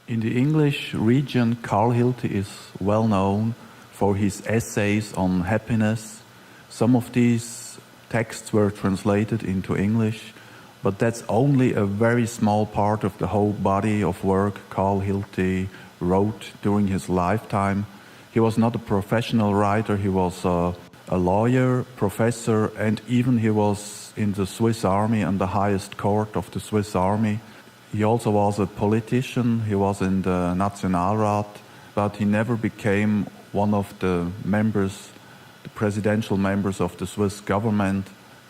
In the English region, Carl Hilty is well known for his essays on happiness. Some of these texts were translated into English, but that's only a very small part of the whole body of work Carl Hilty wrote during his lifetime. He was not a professional writer, he was a lawyer, professor, and even he was in the Swiss army and the highest court of the Swiss army. He also was a politician, he was in the Nationalrat, but he never became one of the members, the presidential members of the Swiss government.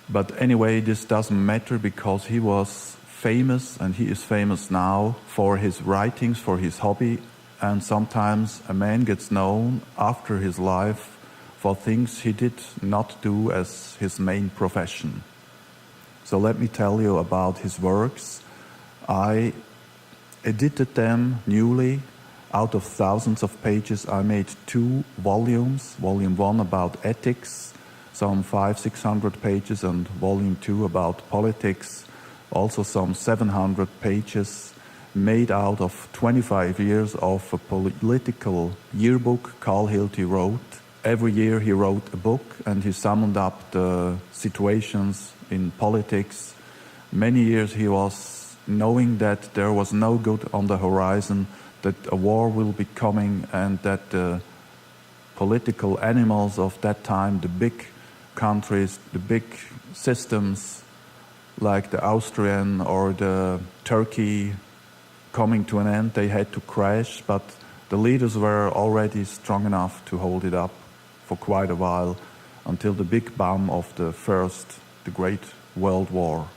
But anyway, this doesn't matter because he was famous, and he is famous now for his writings, for his hobby. And sometimes a man gets known after his life for things he did not do as his main profession. So let me tell you about his works. I edited them newly. Out of thousands of pages, I made 2 volumes. Volume 1 about ethics, some 500-600 pages, and volume 2 about politics, also some 700 pages, made out of 25 years of a political yearbook Carl Hilty wrote. Every year he wrote a book, and he summed up the situations in politics. Many years he was knowing that there was no good on the horizon, that a war will be coming, and that the political animals of that time, the big countries, the big systems like the Austrian or the Turkey coming to an end, they had to crash, but the leaders were already strong enough to hold it up for quite a while until the big bomb of the Great World War.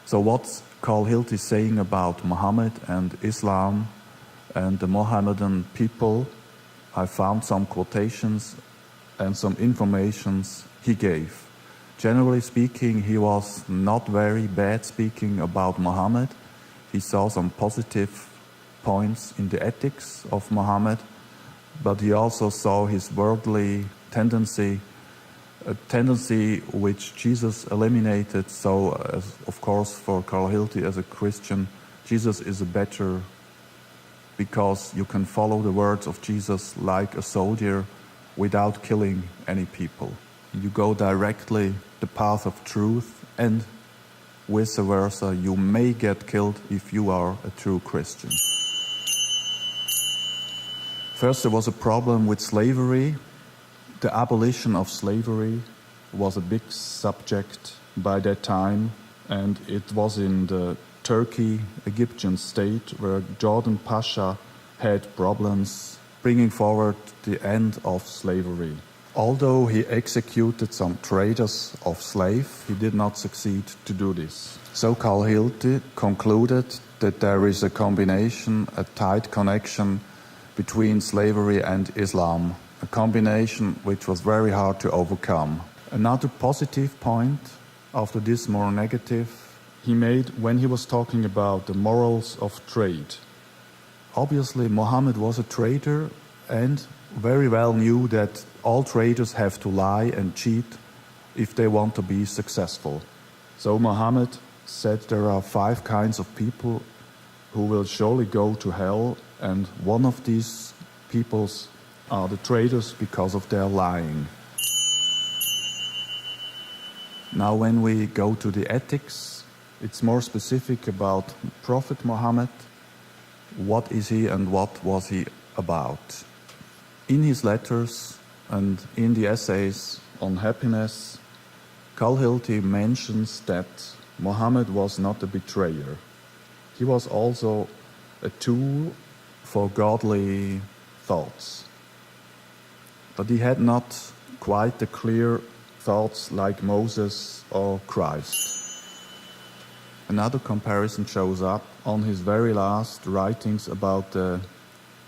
So what's Carl Hilty saying about Muhammad and Islam and the Mohammedan people? I found some quotations and some informations he gave. Generally speaking, he was not very bad speaking about Muhammad. He saw some positive points in the ethics of Muhammad, but he also saw his worldly tendency, a tendency which Jesus eliminated. So, of course, for Carl Hilty as a Christian, Jesus is a better, because you can follow the words of Jesus like a soldier without killing any people. You go directly the path of truth, and vice versa, you may get killed if you are a true Christian. First, there was a problem with slavery. The abolition of slavery was a big subject by that time, and it was in the Egyptian state where Jordan Pasha had problems bringing forward the end of slavery. Although he executed some traders of slaves, he did not succeed to do this. So Carl Hilty concluded that there is a combination, a tight connection between slavery and Islam, a combination which was very hard to overcome. Another positive point after this more negative he made when he was talking about the morals of trade. Obviously, Muhammad was a trader and very well knew that all traders have to lie and cheat if they want to be successful. So Muhammad said there are 5 kinds of people who will surely go to hell, and one of these peoples are the traders because of their lying. Now when we go to the ethics, it's more specific about Prophet Muhammad. What is he and what was he about? In his letters and in the essays on happiness, Carl Hilty mentions that Muhammad was not a betrayer. He was also a tool for godly thoughts. But he had not quite the clear thoughts like Moses or Christ. Another comparison shows up on his very last writings about the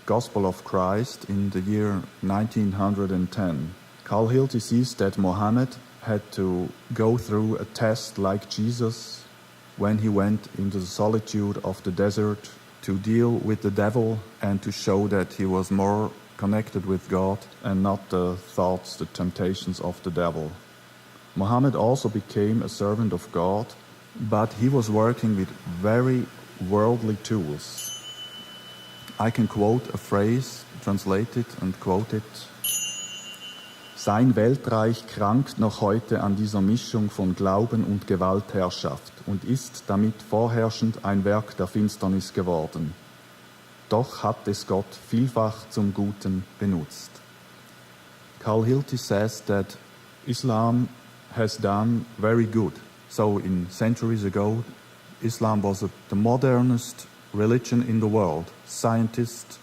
Gospel of Christ in the year 1910. Carl Hilty sees that Muhammad had to go through a test like Jesus when he went into the solitude of the desert to deal with the devil and to show that he was more connected with God and not the thoughts, the temptations of the devil. Muhammad also became a servant of God, but he was working with very worldly tools. I can quote a phrase, translate it and quote it. Sein Weltreich krankt noch heute an dieser Mischung von Glauben und Gewaltherrschaft und ist damit vorherrschend ein Werk der Finsternis geworden. Doch hat es Gott vielfach zum Guten benutzt. Carl Hilty says that Islam has done very good. So in centuries ago, Islam was the modernest religion in the world. Scientists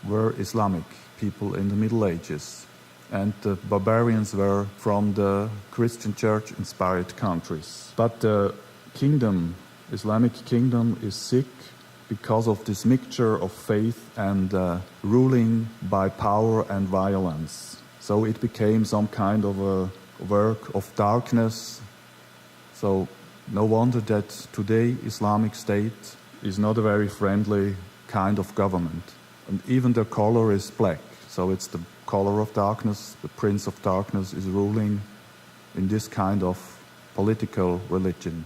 were Islamic people in the Middle Ages. And the barbarians were from the Christian church-inspired countries. But the kingdom, Islamic kingdom, is sick because of this mixture of faith and ruling by power and violence. So it became some kind of a work of darkness. So no wonder that today Islamic State is not a very friendly kind of government. And even the color is black. So it's the color of darkness. The prince of darkness is ruling in this kind of political religion.